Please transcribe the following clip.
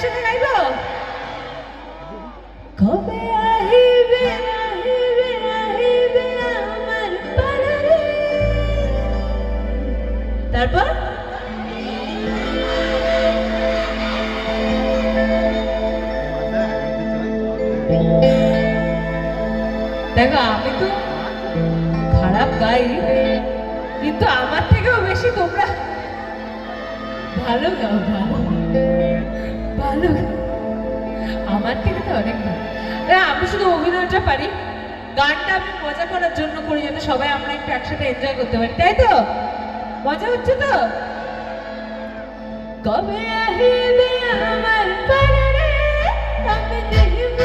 একসাথে গাইবো? কবে আহিবে আহিবে আহিবে আমার পারে। তারপর দেখো আমি তো খারাপ গাই, কিন্তু আমার থেকেও বেশি তোমরা ভালো গাও, ভালো ভালো গাও। আমার থেকে তো অনেক ভালো। আমি শুধু অভিনয়টা পারি, গানটা আমি মজা করার জন্য করি, যাতে সবাই আমরা একটু একসাথে এনজয় করতে পারি, তাই তো? মজা হচ্ছে তো? কবে আহিবে আমার পারে আমি দেখিব